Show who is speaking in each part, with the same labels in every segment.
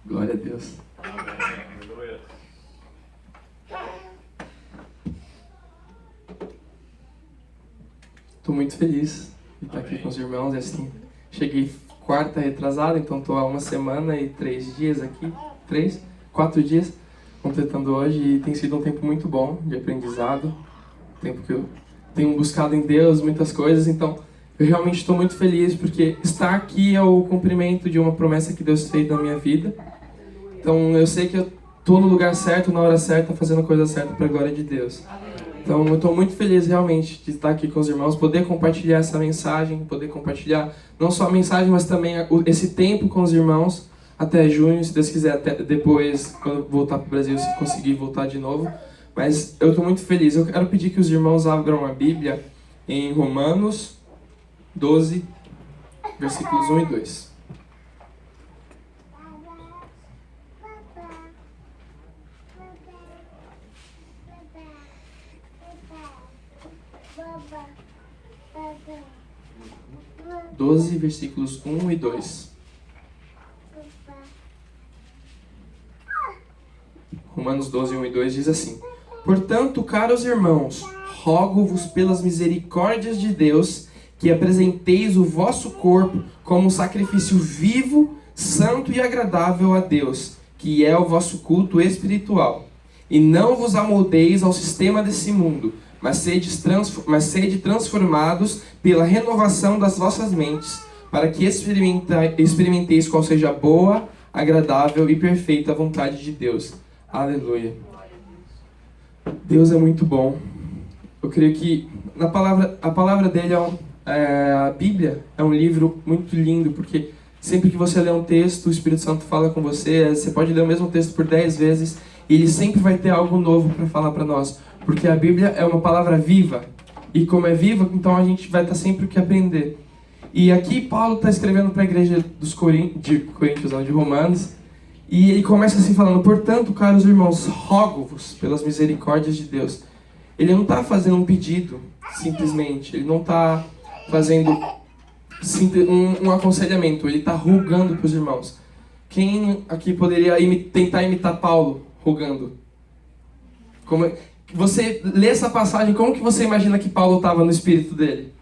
Speaker 1: Glória a Deus. Estou muito feliz de estar aqui com os irmãos. Assim, cheguei quarta retrasada, então estou há 1 semana e 3 dias aqui. 4 dias completando hoje, e tem sido um tempo muito bom de aprendizado. Tempo que eu tenho buscado em Deus muitas coisas, então eu realmente estou muito feliz porque estar aqui é o cumprimento de uma promessa que Deus fez na minha vida. Então eu sei que eu estou no lugar certo, na hora certa, fazendo a coisa certa para a glória de Deus. Então eu estou muito feliz realmente de estar aqui com os irmãos, poder compartilhar essa mensagem, poder compartilhar não só a mensagem, mas também esse tempo com os irmãos até junho, se Deus quiser, até depois, quando eu voltar para o Brasil, se conseguir voltar de novo. Mas eu estou muito feliz. Eu quero pedir que os irmãos abram a Bíblia em Romanos 12, versículos 1 e 2. Versículos 1 e 2. Romanos 12, 1 e 2 diz assim: Portanto, caros irmãos, rogo-vos pelas misericórdias de Deus que apresenteis o vosso corpo como um sacrifício vivo, santo e agradável a Deus, que é o vosso culto espiritual. E não vos amoldeis ao sistema desse mundo, mas sede transformados pela renovação das vossas mentes, para que experimenteis qual seja a boa, agradável e perfeita vontade de Deus. Aleluia. Deus é muito bom. Eu creio que a palavra dele a Bíblia é um livro muito lindo, porque sempre que você lê um texto, o Espírito Santo fala com você. Você pode ler o mesmo texto por 10 vezes e ele sempre vai ter algo novo para falar para nós, porque a Bíblia é uma palavra viva, e como é viva, então a gente vai estar sempre o que aprender. E aqui Paulo está escrevendo para a igreja dos de Romanos, e ele começa assim falando: Portanto, caros irmãos, rogo-vos pelas misericórdias de Deus. Ele não está fazendo um pedido, simplesmente. Ele não está fazendo um aconselhamento. Ele está rogando para os irmãos. Quem aqui poderia tentar imitar Paulo rogando? Você lê essa passagem, como que você imagina que Paulo estava no espírito dele?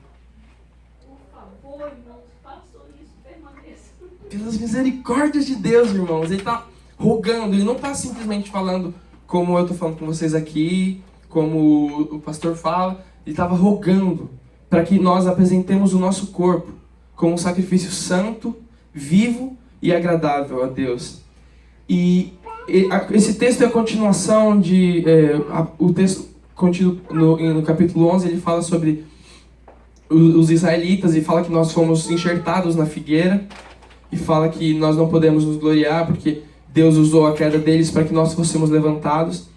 Speaker 1: Pelas misericórdias de Deus, irmãos. Ele está rogando, ele não está simplesmente falando como eu estou falando com vocês aqui, como o pastor fala. Ele estava rogando para que nós apresentemos o nosso corpo como um sacrifício santo, vivo e agradável a Deus. E esse texto é a continuação o texto no capítulo 11, ele fala sobre os israelitas, e fala que nós fomos enxertados na figueira, e fala que nós não podemos nos gloriar porque Deus usou a queda deles para que nós fôssemos levantados.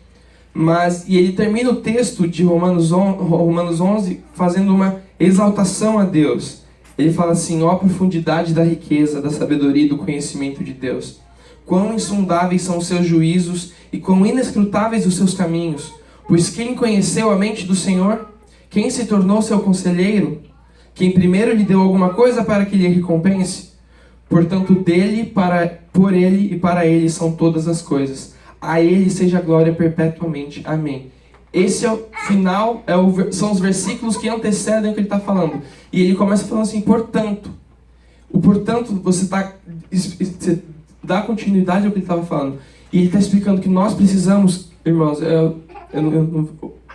Speaker 1: E ele termina o texto de Romanos 11 fazendo uma exaltação a Deus. Ele fala assim: ó profundidade da riqueza, da sabedoria e do conhecimento de Deus. Quão insondáveis são os seus juízos e quão inescrutáveis os seus caminhos. Pois quem conheceu a mente do Senhor? Quem se tornou seu conselheiro? Quem primeiro lhe deu alguma coisa para que lhe recompense? Portanto, dele, por ele e para ele são todas as coisas. A ele seja a glória perpetuamente. Amém. Esse é o final, são os versículos que antecedem o que ele está falando. E ele começa falando assim: portanto. O portanto, você dá continuidade ao que ele estava falando. E ele está explicando que nós precisamos, irmãos, eu não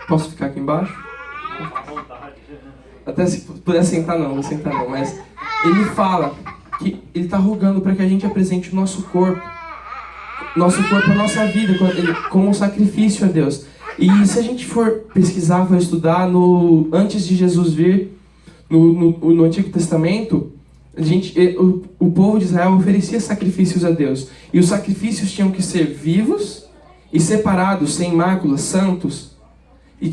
Speaker 1: posso ficar aqui embaixo? Até se puder sentar não, vou sentar não. Mas ele fala que ele está rogando para que a gente apresente o nosso corpo, a nossa vida, como um sacrifício a Deus. E se a gente for pesquisar, for estudar, antes de Jesus vir, no Antigo Testamento, o povo de Israel oferecia sacrifícios a Deus. E os sacrifícios tinham que ser vivos e separados, sem máculas, santos. E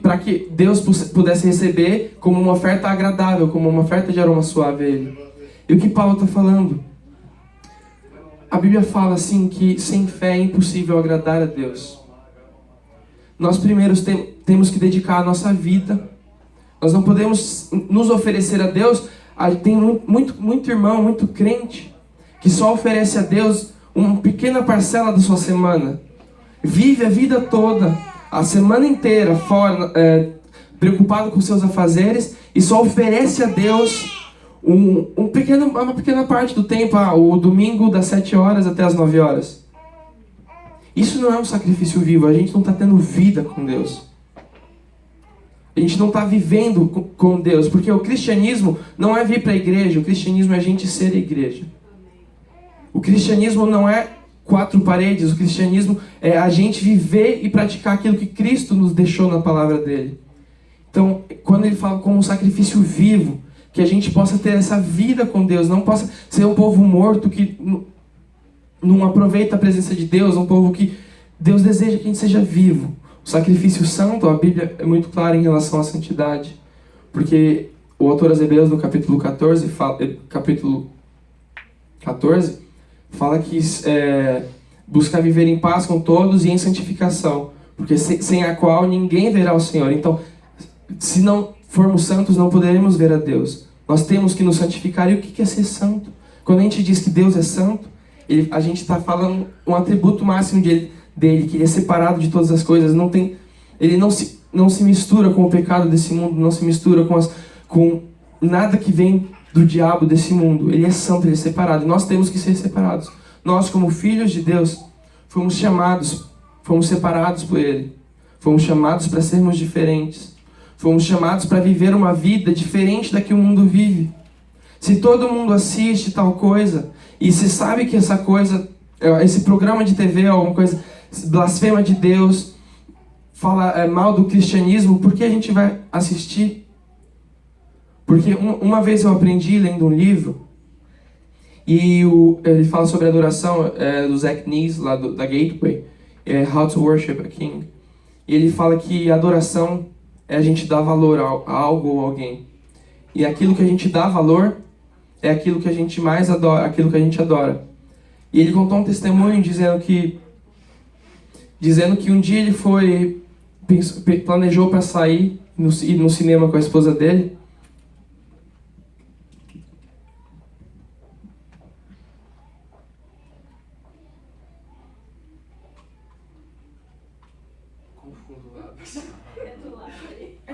Speaker 1: para que Deus pudesse receber como uma oferta agradável, como uma oferta de aroma suave a Ele. E o que Paulo está falando? A Bíblia fala assim que sem fé é impossível agradar a Deus. Nós primeiro temos que dedicar a nossa vida. Nós não podemos nos oferecer a Deus. Tem muito irmão, muito crente, que só oferece a Deus uma pequena parcela da sua semana. Vive a vida toda, a semana inteira, fora, preocupado com seus afazeres, e só oferece a Deus uma pequena parte do tempo, o domingo das 7 horas até as 9 horas. Isso não é um sacrifício vivo, a gente não está tendo vida com Deus. A gente não está vivendo com Deus, porque o cristianismo não é vir para a igreja, o cristianismo é a gente ser a igreja. O cristianismo não é 4 paredes, o cristianismo é a gente viver e praticar aquilo que Cristo nos deixou na palavra dele. Então, quando ele fala como um sacrifício vivo, que a gente possa ter essa vida com Deus, não possa ser um povo morto que não aproveita a presença de Deus, um povo que Deus deseja que a gente seja vivo. O sacrifício santo, a Bíblia é muito clara em relação à santidade, porque o autor aos Hebreus, no capítulo 14, fala que buscar viver em paz com todos e em santificação, porque sem a qual ninguém verá o Senhor. Então, se não formos santos, não poderemos ver a Deus. Nós temos que nos santificar. E o que é ser santo? Quando a gente diz que Deus é santo, a gente está falando um atributo máximo dele, que ele é separado de todas as coisas. Ele não se mistura com o pecado desse mundo, não se mistura com nada que vem do diabo desse mundo. Ele é santo, ele é separado. E nós temos que ser separados. Nós, como filhos de Deus, fomos separados por ele. Fomos chamados para sermos diferentes. Fomos chamados para viver uma vida diferente da que o mundo vive. Se todo mundo assiste tal coisa, e se sabe que essa coisa, esse programa de TV é alguma coisa, blasfema de Deus, fala mal do cristianismo, por que a gente vai assistir? Porque uma vez eu aprendi lendo um livro, e ele fala sobre a adoração do Zach Nees, lá da Gateway, How to Worship a King. E ele fala que a adoração é a gente dar valor a algo ou alguém. E aquilo que a gente dá valor é aquilo que a gente mais adora, aquilo que a gente adora. E ele contou um testemunho dizendo que um dia ele planejou para sair ir no cinema com a esposa dele.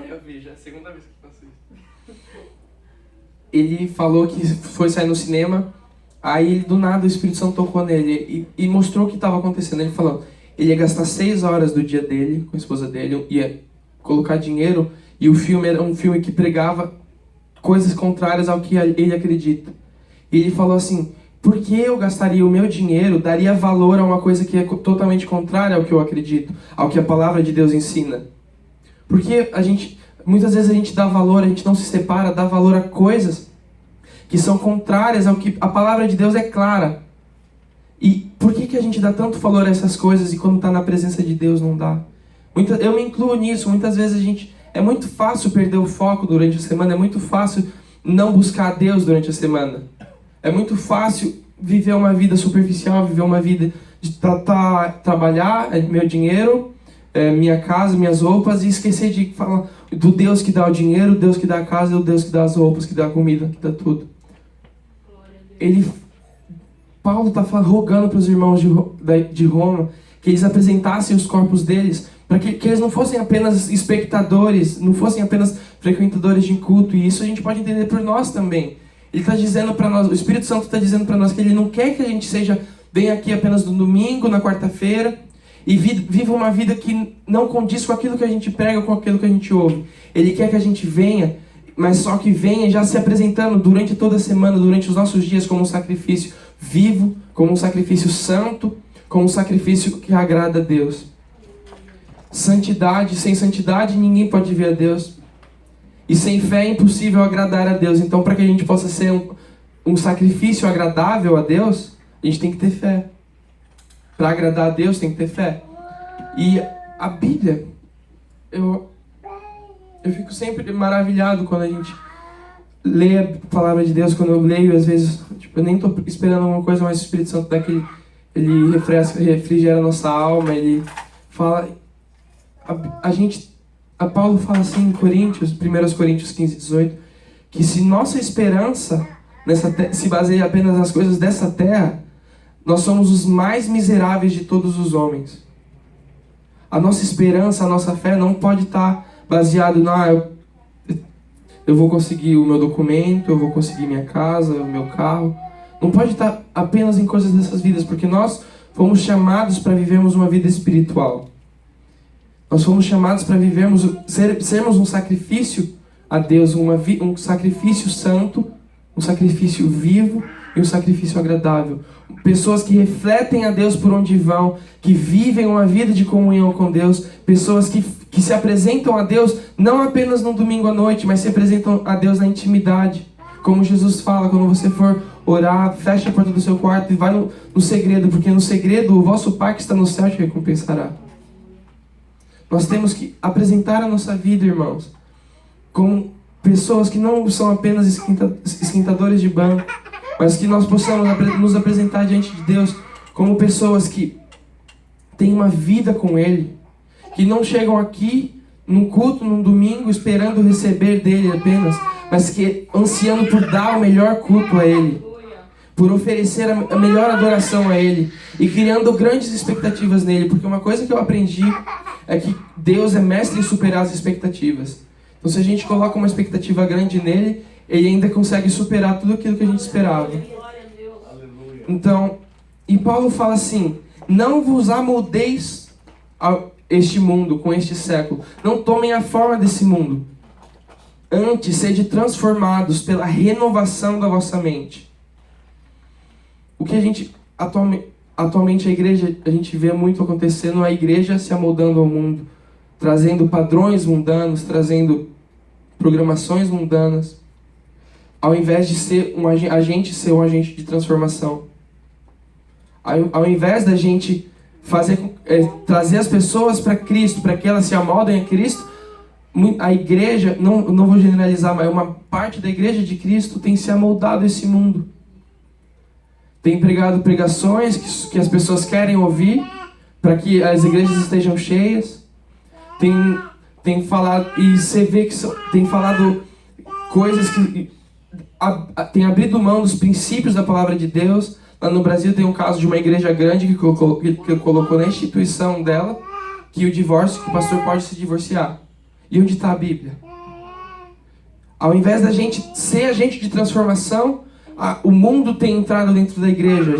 Speaker 1: Eu vi, já é a segunda vez que eu faço isso. Ele falou que foi sair no cinema, aí do nada o Espírito Santo tocou nele e mostrou o que estava acontecendo. Ele falou, ele ia gastar 6 horas do dia dele, com a esposa dele, ia colocar dinheiro, e o filme era um filme que pregava coisas contrárias ao que ele acredita. E ele falou assim, por que eu gastaria o meu dinheiro, daria valor a uma coisa que é totalmente contrária ao que eu acredito, ao que a palavra de Deus ensina? Porque muitas vezes a gente dá valor, a gente não se separa, dá valor a coisas que são contrárias ao que a palavra de Deus é clara. E por que a gente dá tanto valor a essas coisas e quando está na presença de Deus não dá? Eu me incluo nisso, muitas vezes é muito fácil perder o foco durante a semana, é muito fácil não buscar a Deus durante a semana. É muito fácil viver uma vida superficial, viver uma vida de trabalhar, meu dinheiro, minha casa, minhas roupas, e esquecer de falar do Deus que dá o dinheiro, o Deus que dá a casa, o Deus que dá as roupas, que dá a comida, que dá tudo. Paulo está rogando para os irmãos de Roma que eles apresentassem os corpos deles, para que eles não fossem apenas espectadores, não fossem apenas frequentadores de culto, e isso a gente pode entender por nós também. Ele está dizendo para nós, o Espírito Santo está dizendo para nós que ele não quer que a gente venha aqui apenas no domingo, na quarta-feira, e viva uma vida que não condiz com aquilo que a gente prega, com aquilo que a gente ouve. Ele quer que a gente venha, mas só que venha já se apresentando durante toda a semana, durante os nossos dias, como um sacrifício vivo, como um sacrifício santo, como um sacrifício que agrada a Deus. Santidade, sem santidade ninguém pode ver a Deus. E sem fé é impossível agradar a Deus. Então, para que a gente possa ser um sacrifício agradável a Deus, a gente tem que ter fé. Para agradar a Deus, tem que ter fé. E a Bíblia, eu fico sempre maravilhado quando a gente lê a palavra de Deus. Quando eu leio, às vezes, eu nem estou esperando alguma coisa, mas o Espírito Santo dá que ele refrigera a nossa alma, ele fala... Paulo fala assim em Coríntios, 1 Coríntios 15, 18, que se nossa esperança se baseia apenas nas coisas dessa terra, nós somos os mais miseráveis de todos os homens. A nossa esperança, a nossa fé não pode estar baseado eu vou conseguir o meu documento, eu vou conseguir minha casa, o meu carro. Não pode estar apenas em coisas dessas vidas, porque nós fomos chamados para vivermos uma vida espiritual. Nós fomos chamados para sermos um sacrifício a Deus, um sacrifício santo, um sacrifício vivo e um sacrifício agradável. Pessoas que refletem a Deus por onde vão, que vivem uma vida de comunhão com Deus, pessoas que se apresentam a Deus não apenas no domingo à noite, mas se apresentam a Deus na intimidade. Como Jesus fala, quando você for orar, feche a porta do seu quarto e vai no segredo, porque no segredo o vosso Pai que está no céu te recompensará. Nós temos que apresentar a nossa vida, irmãos, como pessoas que não são apenas esquentadores de banco, mas que nós possamos nos apresentar diante de Deus como pessoas que têm uma vida com Ele, que não chegam aqui num culto, num domingo, esperando receber dele apenas, mas que ansiando por dar o melhor culto a Ele, por oferecer a melhor adoração a Ele e criando grandes expectativas nele, porque uma coisa que eu aprendi é que Deus é mestre em superar as expectativas. Então se a gente coloca uma expectativa grande nele, Ele ainda consegue superar tudo aquilo que a gente esperava. Então, e Paulo fala assim: não vos amoldeis a este mundo, com este século. Não tomem a forma desse mundo. Antes, sede transformados pela renovação da vossa mente. O que a gente, atualmente a igreja, a gente vê muito acontecendo, a igreja se amoldando ao mundo, trazendo padrões mundanos, trazendo programações mundanas, ao invés de ser a gente ser um agente de transformação. Ao invés da gente trazer as pessoas para Cristo, para que elas se amoldem a Cristo, a igreja, não vou generalizar, mas uma parte da igreja de Cristo tem se amoldado a esse mundo. Tem pregado pregações que as pessoas querem ouvir, para que as igrejas estejam cheias. Tem falado, e você vê que tem falado coisas que tem abrido mão dos princípios da palavra de Deus. Lá no Brasil tem um caso de uma igreja grande que colocou na instituição dela que o pastor pode se divorciar. E onde está a Bíblia? Ao invés da gente ser agente de transformação, o mundo tem entrado dentro da igreja.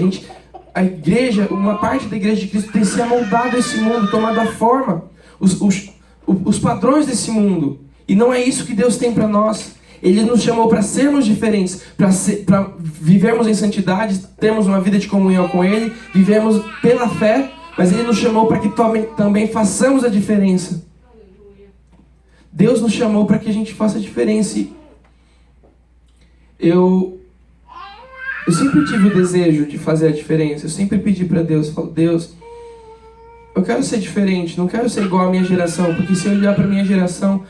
Speaker 1: A igreja, uma parte da igreja de Cristo tem se amoldado a esse mundo, tomado a forma, os padrões desse mundo. E não é isso que Deus tem para nós. Ele nos chamou para sermos diferentes, para vivermos em santidade, termos uma vida de comunhão com Ele, vivemos pela fé, mas Ele nos chamou para que também façamos a diferença. Deus nos chamou para que a gente faça a diferença. Eu sempre tive o desejo de fazer a diferença. Eu sempre pedi para Deus, falo: Deus, eu quero ser diferente, não quero ser igual à minha geração, porque se eu olhar para a minha geração,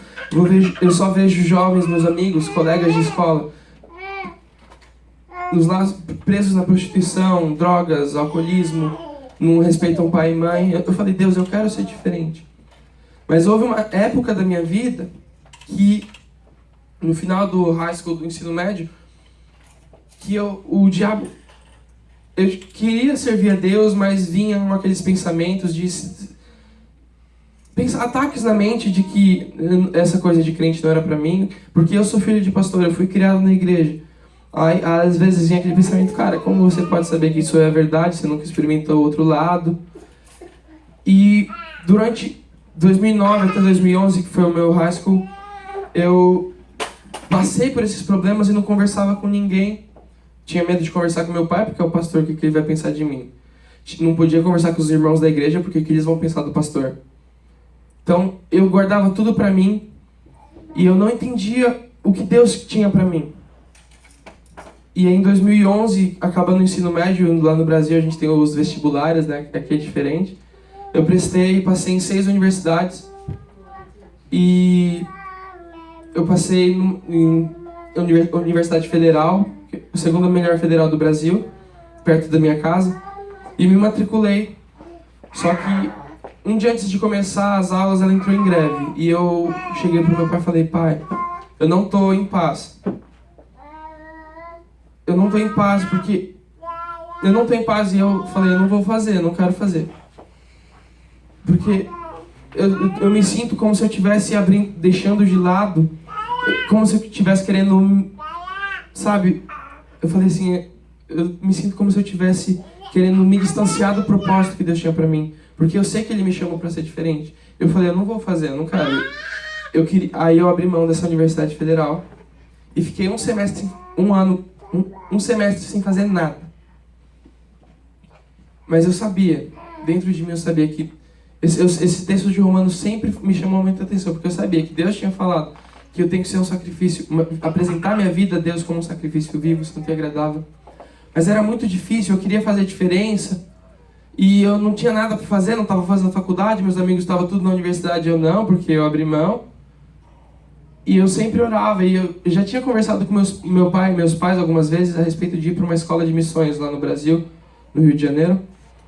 Speaker 1: eu só vejo jovens, meus amigos, colegas de escola, presos na prostituição, drogas, alcoolismo, não respeitam pai e mãe. Eu falei: Deus, eu quero ser diferente. Mas houve uma época da minha vida que, no final do high school, do ensino médio, que o diabo... Eu queria servir a Deus, mas vinham aqueles pensamentos ataques na mente de que essa coisa de crente não era pra mim, porque eu sou filho de pastor, eu fui criado na igreja. Aí, às vezes vinha aquele pensamento: cara, como você pode saber que isso é verdade, você nunca experimentou o outro lado? E durante 2009 até 2011, que foi o meu high school, eu passei por esses problemas e não conversava com ninguém. Tinha medo de conversar com meu pai, porque é o pastor, o que ele vai pensar de mim? Não podia conversar com os irmãos da igreja, porque o que eles vão pensar do pastor? Então, eu guardava tudo pra mim, e eu não entendia o que Deus tinha pra mim. E aí, em 2011, acabando o ensino médio, lá no Brasil a gente tem os vestibulares, né, que aqui é diferente. Eu prestei e passei em 6 universidades. E eu passei em Universidade Federal, a segunda melhor federal do Brasil, perto da minha casa, e me matriculei. Só que um dia antes de começar as aulas, ela entrou em greve. E eu cheguei pro meu pai e falei: pai, eu não tô em paz. Eu não tô em paz porque eu não tenho paz. E eu falei, eu não vou fazer, eu não quero fazer. Porque eu me sinto como se eu estivesse deixando de lado, como se eu estivesse querendo, sabe? Eu falei assim, eu me sinto como se eu estivesse querendo me distanciar do propósito que Deus tinha pra mim. Porque eu sei que Ele me chamou pra ser diferente. Eu falei, eu não vou fazer, eu não quero. Aí eu abri mão dessa universidade federal e fiquei um semestre sem fazer nada. Mas eu sabia, dentro de mim eu sabia que esse texto de Romanos sempre me chamou muita atenção, porque eu sabia que Deus tinha falado que eu tenho que ser um sacrifício, apresentar minha vida a Deus como um sacrifício vivo, santo e agradável. Mas era muito difícil, eu queria fazer diferença, e eu não tinha nada para fazer, não estava fazendo faculdade, meus amigos estavam tudo na universidade, eu não, porque eu abri mão. E eu sempre orava, e eu já tinha conversado com meu pai e meus pais algumas vezes a respeito de ir para uma escola de missões lá no Brasil, no Rio de Janeiro.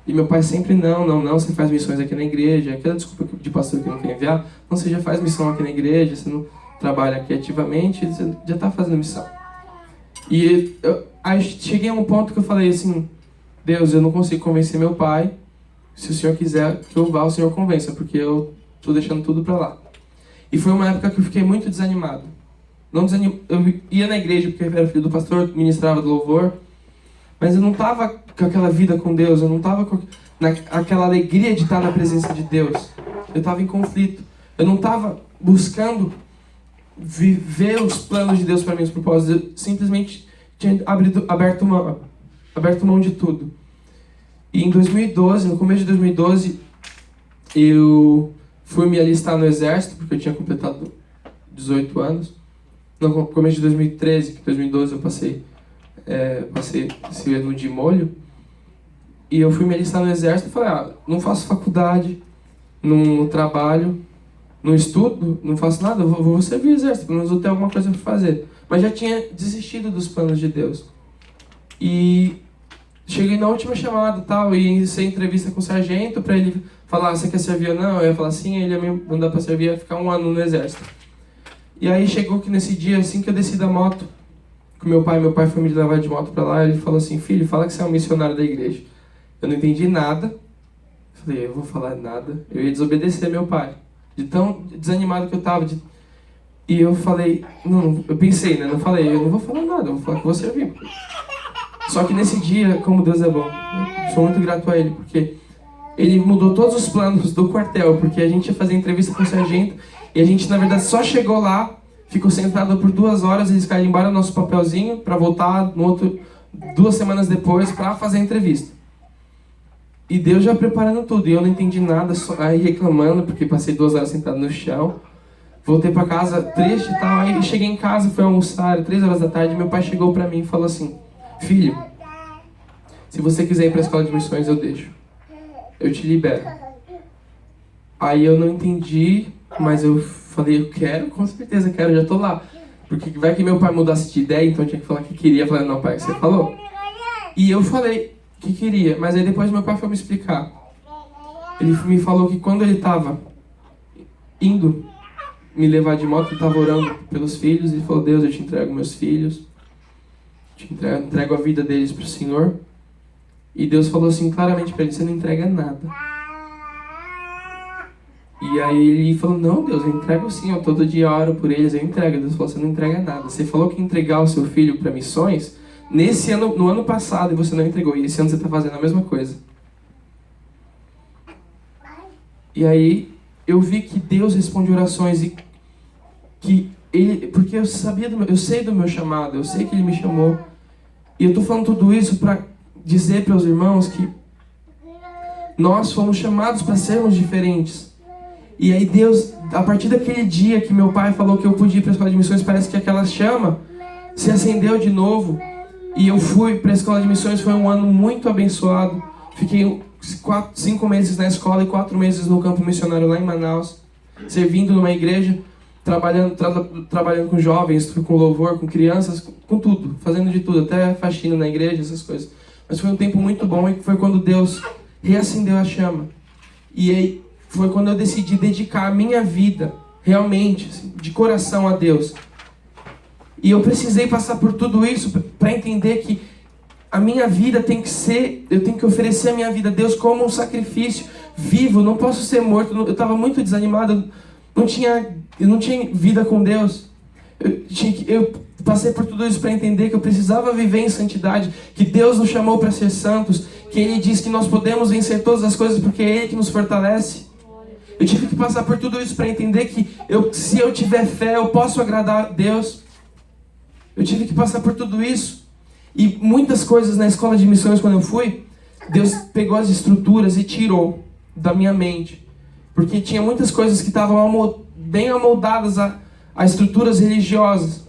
Speaker 1: E meu pai sempre, não, você faz missões aqui na igreja, aquela desculpa de pastor que não quer enviar, não, você já faz missão aqui na igreja, você não trabalha aqui ativamente, você já está fazendo missão. E aí cheguei a um ponto que eu falei assim, Deus, eu não consigo convencer meu pai, se o Senhor quiser que eu vá, o Senhor convença, porque eu estou deixando tudo para lá. E foi uma época que eu fiquei muito desanimado. Eu ia na igreja porque eu era filho do pastor, ministrava do louvor, mas eu não estava com aquela vida com Deus, eu não estava com aquela alegria de estar na presença de Deus. Eu estava em conflito. Eu não estava buscando viver os planos de Deus para mim, os propósitos. Eu simplesmente tinha aberto mão de tudo. E em 2012, no começo de 2012, eu fui me alistar no exército, porque eu tinha completado 18 anos. No começo de 2013, que 2012 eu passei esse ano de molho. E eu fui me alistar no exército e falei, não faço faculdade, não trabalho, não estudo, não faço nada, eu vou servir o exército, pelo menos eu tenho alguma coisa para fazer. Mas já tinha desistido dos planos de Deus. E cheguei na última chamada tal, e iniciei entrevista com o sargento para ele falar, você quer servir ou não? Eu ia falar sim, ele ia me mandar para servir, ia ficar 1 ano no exército. E aí chegou que nesse dia, assim que eu desci da moto, com meu pai foi me levar de moto para lá, ele falou assim, filho, fala que você é um missionário da igreja. Eu não entendi nada. Falei, eu vou falar nada. Eu ia desobedecer meu pai. De tão desanimado que eu tava. E eu falei, eu pensei, né? Não falei, eu não vou falar nada, eu vou falar que vou servir. Só que nesse dia, como Deus é bom, eu sou muito grato a Ele, porque Ele mudou todos os planos do quartel, porque a gente ia fazer entrevista com o sargento, e a gente, na verdade, só chegou lá, ficou sentado por 2 horas, eles carimbaram o nosso papelzinho para voltar 2 semanas depois para fazer a entrevista. E Deus já preparando tudo, e eu não entendi nada, só aí reclamando, porque passei 2 horas sentado no chão. Voltei para casa triste e tal, aí cheguei em casa, fui almoçar, 3 horas da tarde, meu pai chegou para mim e falou assim, filho, se você quiser ir para a escola de missões, eu deixo. Eu te libero. Aí eu não entendi, mas eu falei, eu quero, com certeza quero, já tô lá. Porque vai que meu pai mudasse de ideia, então eu tinha que falar que queria. Eu falei, não pai, você falou? E eu falei que queria, mas aí depois meu pai foi me explicar. Ele me falou que quando ele estava indo me levar de moto, ele estava orando pelos filhos, e ele falou, Deus, eu te entrego meus filhos, entrego a vida deles para o Senhor. E Deus falou assim claramente para ele, você não entrega nada. E aí ele falou, não Deus, eu entrego sim, eu todo dia oro por eles, eu entrego. Deus falou, você não entrega nada. Você falou que ia entregar o seu filho para missões no ano passado, e você não entregou. E esse ano você está fazendo a mesma coisa. E aí eu vi que Deus responde orações, e que porque eu sei do meu chamado, eu sei que Ele me chamou. E eu estou falando tudo isso para dizer para os irmãos que nós fomos chamados para sermos diferentes. E aí Deus, a partir daquele dia que meu pai falou que eu podia ir para a escola de missões, parece que aquela chama se acendeu de novo. E eu fui para a escola de missões, foi um ano muito abençoado. Fiquei 5 meses na escola e 4 meses no campo missionário lá em Manaus, servindo numa igreja, trabalhando com jovens, com louvor, com crianças, com tudo, fazendo de tudo, até faxina na igreja, essas coisas. Mas foi um tempo muito bom, e foi quando Deus reacendeu a chama. E aí foi quando eu decidi dedicar a minha vida, realmente, assim, de coração a Deus. E eu precisei passar por tudo isso para entender que a minha vida tem que ser, eu tenho que oferecer a minha vida a Deus como um sacrifício vivo, não posso ser morto. Eu estava muito desanimado, eu não tinha vida com Deus. Eu passei por tudo isso para entender que eu precisava viver em santidade, que Deus nos chamou para ser santos, que Ele diz que nós podemos vencer todas as coisas porque é Ele que nos fortalece. Eu tive que passar por tudo isso para entender que se eu tiver fé, eu posso agradar a Deus. Eu tive que passar por tudo isso. E muitas coisas na escola de missões, quando eu fui, Deus pegou as estruturas e tirou da minha mente. Porque tinha muitas coisas que estavam bem amoldadas a estruturas religiosas.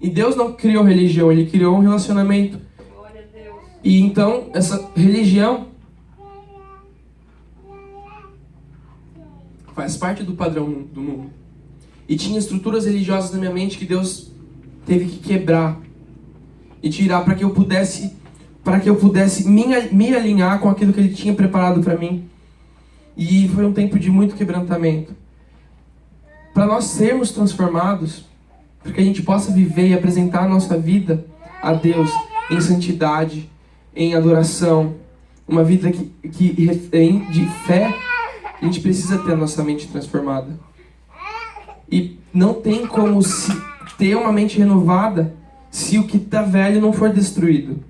Speaker 1: E Deus não criou religião, Ele criou um relacionamento.
Speaker 2: Glória a Deus.
Speaker 1: E então, essa religião faz parte do padrão do mundo. E tinha estruturas religiosas na minha mente que Deus teve que quebrar e tirar para que eu pudesse me alinhar com aquilo que Ele tinha preparado para mim. E foi um tempo de muito quebrantamento. Para nós sermos transformados, para que a gente possa viver e apresentar a nossa vida a Deus em santidade, em adoração, uma vida de fé, a gente precisa ter a nossa mente transformada. E não tem como se ter uma mente renovada se o que está velho não for destruído.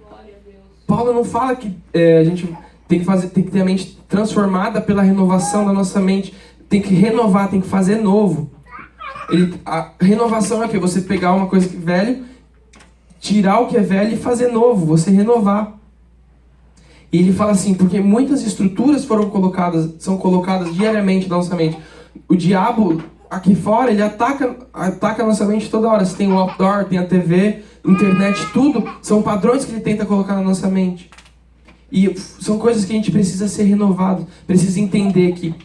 Speaker 2: Glória a Deus.
Speaker 1: Paulo não fala que a gente tem que ter a mente transformada pela renovação da nossa mente. Tem que renovar, tem que fazer novo. A renovação é o quê? Você pegar uma coisa que é velho, tirar o que é velho e fazer novo, você renovar. E ele fala assim, porque muitas estruturas são colocadas diariamente na nossa mente. O diabo, aqui fora, ele ataca a nossa mente toda hora. Você tem o outdoor, tem a TV, internet, tudo. São padrões que ele tenta colocar na nossa mente. E são coisas que a gente precisa ser renovado, precisa entender que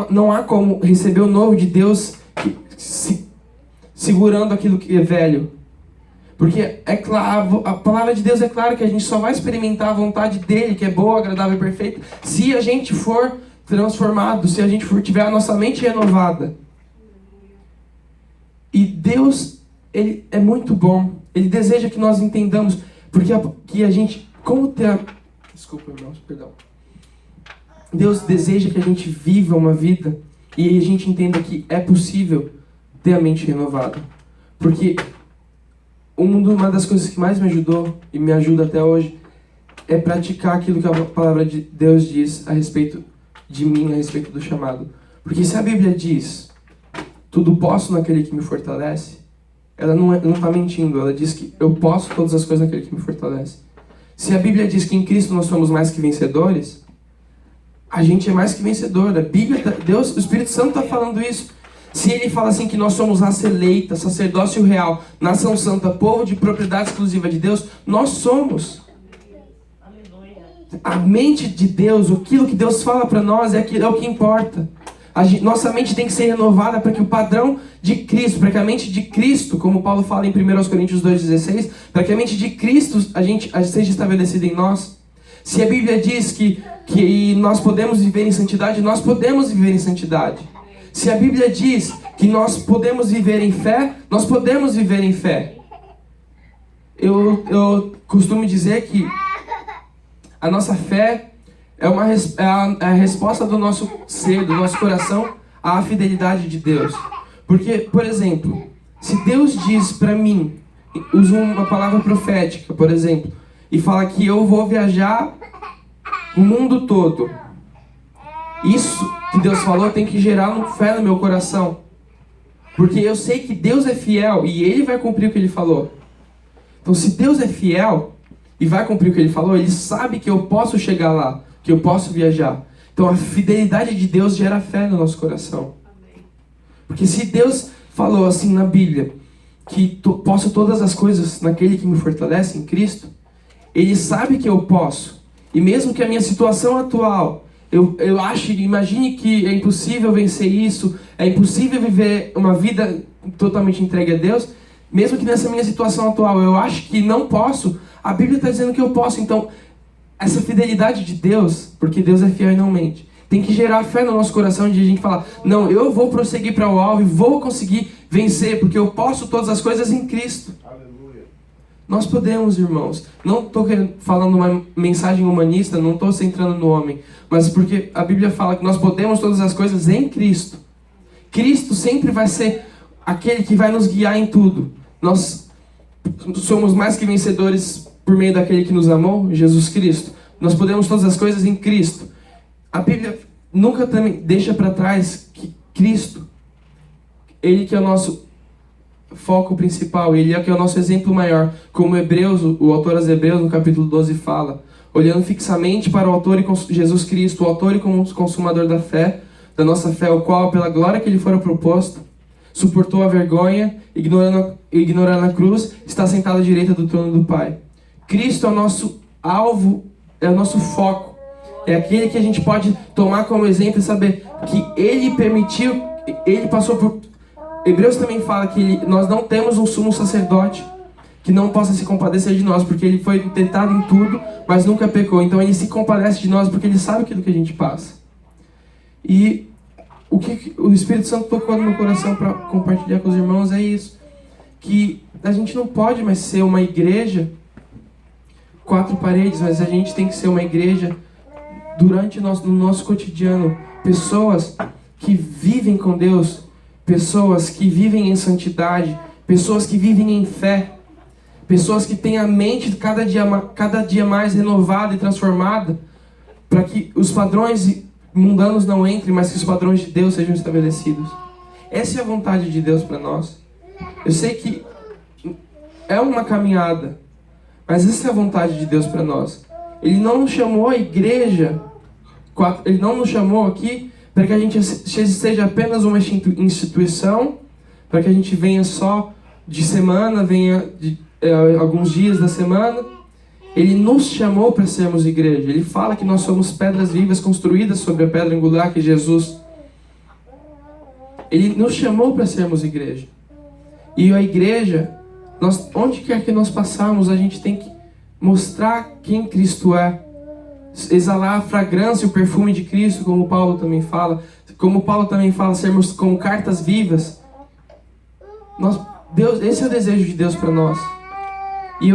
Speaker 1: não há como receber o novo de Deus segurando aquilo que é velho. Porque é claro, a palavra de Deus é clara que a gente só vai experimentar a vontade dele, que é boa, agradável e perfeita, se a gente for transformado, se a gente tiver a nossa mente renovada. E Deus, Ele é muito bom. Ele deseja que nós entendamos, porque que a gente, desculpa, irmãos, perdão. Deus deseja que a gente viva uma vida e a gente entenda que é possível ter a mente renovada. Porque uma das coisas que mais me ajudou e me ajuda até hoje é praticar aquilo que a palavra de Deus diz a respeito de mim, a respeito do chamado. Porque se a Bíblia diz, tudo posso naquele que me fortalece, ela não está mentindo, ela diz que eu posso todas as coisas naquele que me fortalece. Se a Bíblia diz que em Cristo nós somos mais que vencedores, a gente é mais que vencedor. A Bíblia, Deus, o Espírito Santo está falando isso. Se ele fala assim que nós somos raça eleita, sacerdócio real, nação santa, povo de propriedade exclusiva de Deus, nós somos. A mente de Deus, aquilo que Deus fala para nós é o que importa. Nossa mente tem que ser renovada para que o padrão de Cristo, para que a mente de Cristo, como Paulo fala em 1 Coríntios 2,16, para que a mente de Cristo seja estabelecida em nós. Se a Bíblia diz que nós podemos viver em santidade, nós podemos viver em santidade. Se a Bíblia diz que nós podemos viver em fé, nós podemos viver em fé. Eu costumo dizer que a nossa fé é a resposta do nosso ser, do nosso coração à fidelidade de Deus. Porque, por exemplo, se Deus diz para mim, usa uma palavra profética, por exemplo, e fala que eu vou viajar o mundo todo, isso que Deus falou tem que gerar fé no meu coração. Porque eu sei que Deus é fiel e Ele vai cumprir o que Ele falou. Então, se Deus é fiel e vai cumprir o que Ele falou, Ele sabe que eu posso chegar lá, que eu posso viajar. Então, a fidelidade de Deus gera fé no nosso coração. Porque se Deus falou assim na Bíblia, que posso todas as coisas naquele que me fortalece, em Cristo, Ele sabe que eu posso. E mesmo que a minha situação atual, imagine que é impossível vencer isso, é impossível viver uma vida totalmente entregue a Deus, mesmo que nessa minha situação atual eu acho que não posso, a Bíblia está dizendo que eu posso. Então, essa fidelidade de Deus, porque Deus é fiel e não mente, tem que gerar fé no nosso coração de a gente falar, não, eu vou prosseguir para o alvo e vou conseguir vencer, porque eu posso todas as coisas em Cristo.
Speaker 3: Aleluia.
Speaker 1: Nós podemos, irmãos. Não estou falando uma mensagem humanista, não estou centrando no homem, mas porque a Bíblia fala que nós podemos todas as coisas em Cristo. Cristo sempre vai ser aquele que vai nos guiar em tudo. Nós somos mais que vencedores por meio daquele que nos amou, Jesus Cristo. Nós podemos todas as coisas em Cristo. A Bíblia nunca também deixa para trás que Cristo, Ele que é o nosso foco principal, Ele é que é o nosso exemplo maior. Como Hebreus, o autor aos Hebreus, no capítulo 12 fala, olhando fixamente para o autor e Jesus Cristo, o autor e consumador da fé, da nossa fé, o qual, pela glória que lhe fora proposto, suportou a vergonha, ignorando a cruz, está sentado à direita do trono do Pai. Cristo é o nosso alvo, é o nosso foco. É aquele que a gente pode tomar como exemplo e saber que Ele permitiu, Ele passou por... Hebreus também fala que nós não temos um sumo sacerdote que não possa se compadecer de nós, porque Ele foi tentado em tudo, mas nunca pecou. Então Ele se compadece de nós porque Ele sabe aquilo que a gente passa. E o que o Espírito Santo tocou no meu coração para compartilhar com os irmãos é isso. Que a gente não pode mais ser uma igreja 4 paredes, mas a gente tem que ser uma igreja no nosso cotidiano. Pessoas que vivem com Deus, pessoas que vivem em santidade, pessoas que vivem em fé, pessoas que têm a mente cada dia mais renovada e transformada, para que os padrões mundanos não entrem, mas que os padrões de Deus sejam estabelecidos. Essa é a vontade de Deus para nós. Eu sei que é uma caminhada, mas essa é a vontade de Deus para nós. Ele não nos chamou a igreja, Ele não nos chamou aqui para que a gente seja apenas uma instituição, para que a gente venha só de semana, venha alguns dias da semana. Ele nos chamou para sermos igreja. Ele fala que nós somos pedras vivas construídas sobre a pedra angular que é Jesus. Ele nos chamou para sermos igreja. E a igreja, onde quer que nós passarmos, a gente tem que mostrar quem Cristo é. Exalar a fragrância e o perfume de Cristo, como Paulo também fala. Como Paulo também fala, sermos como cartas vivas. Esse é o desejo de Deus para nós. E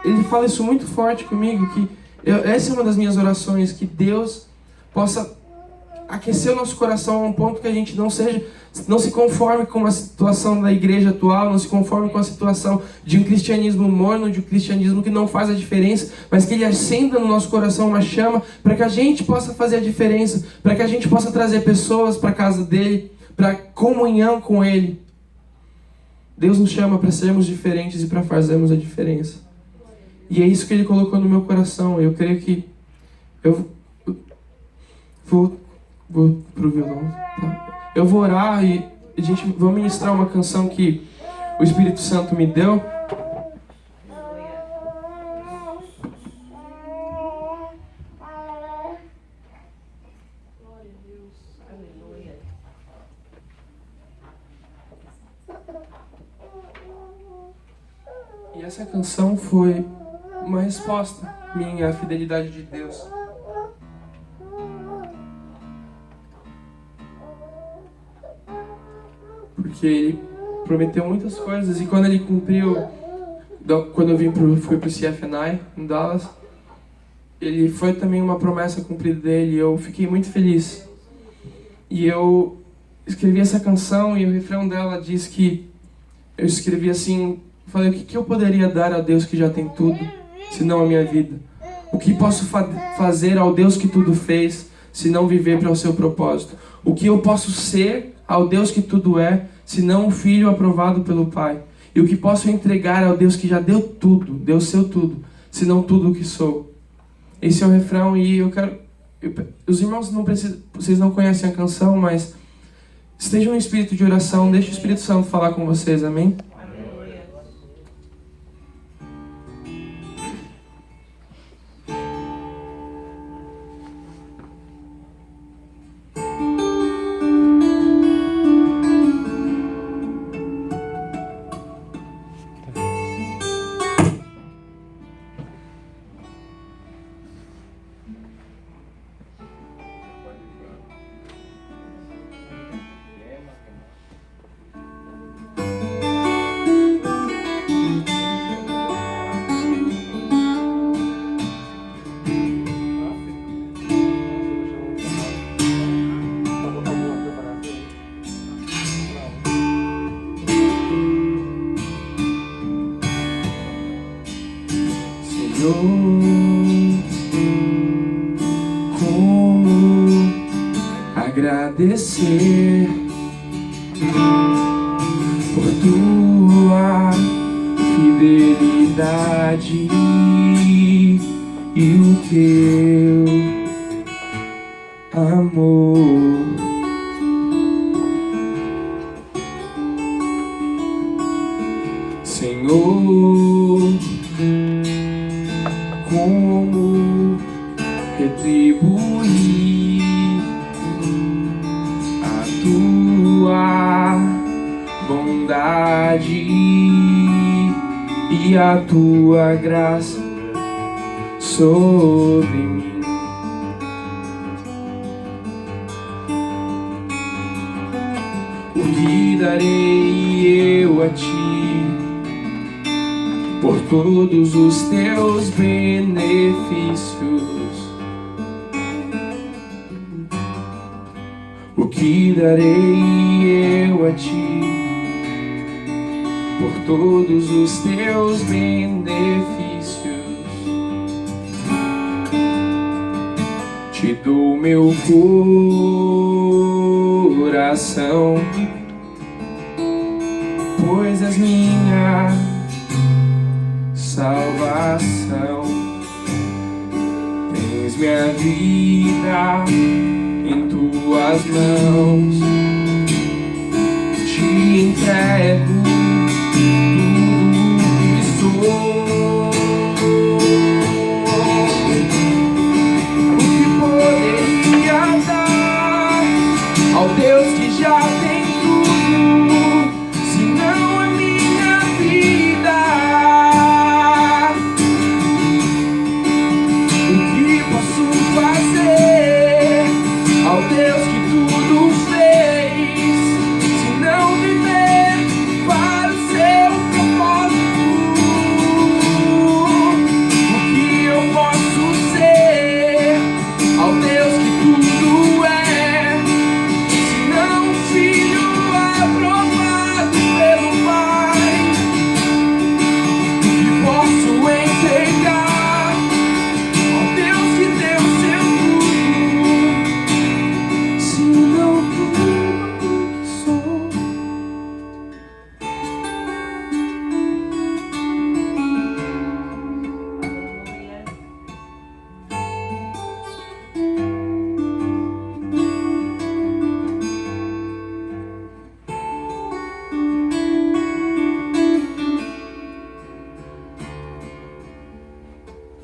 Speaker 1: ele fala isso muito forte comigo, que essa é uma das minhas orações, que Deus possa aquecer o nosso coração a um ponto que a gente não se conforme com a situação da igreja atual, não se conforme com a situação de um cristianismo morno, de um cristianismo que não faz a diferença, mas que Ele acenda no nosso coração uma chama para que a gente possa fazer a diferença, para que a gente possa trazer pessoas para a casa dEle, para comunhão com Ele. Deus nos chama para sermos diferentes e para fazermos a diferença. E é isso que Ele colocou no meu coração. Eu creio que eu vou pro violão, tá? Eu vou orar e a gente vai ministrar uma canção que o Espírito Santo me deu.
Speaker 2: Glória a Deus. Aleluia.
Speaker 1: E essa canção foi uma resposta minha à fidelidade de Deus. Porque Ele prometeu muitas coisas e quando Ele cumpriu, quando eu fui pro CFNI em Dallas, Ele foi também uma promessa cumprida dele e eu fiquei muito feliz. E eu escrevi essa canção e o refrão dela diz que eu escrevi assim, falei, o que eu poderia dar a Deus que já tem tudo, senão a minha vida? O que posso fazer ao Deus que tudo fez, se não viver para o seu propósito? O que eu posso ser ao Deus que tudo é, se não um filho aprovado pelo Pai? E o que posso entregar ao Deus que já deu tudo, deu o seu tudo, se não tudo o que sou? Esse é o refrão e eu quero... os irmãos não precisam... Vocês não conhecem a canção, mas estejam em espírito de oração, deixe o Espírito Santo falar com vocês, amém? como agradecer por tua fidelidade e o teu amor. Senhor, como retribuir a tua bondade e a tua graça sobre mim. O que darei eu a ti por todos os teus benefícios? O que darei eu a ti por todos os teus benefícios? Te dou meu coração, pois és minha salvação. Tens minha vida em tuas mãos, te entrego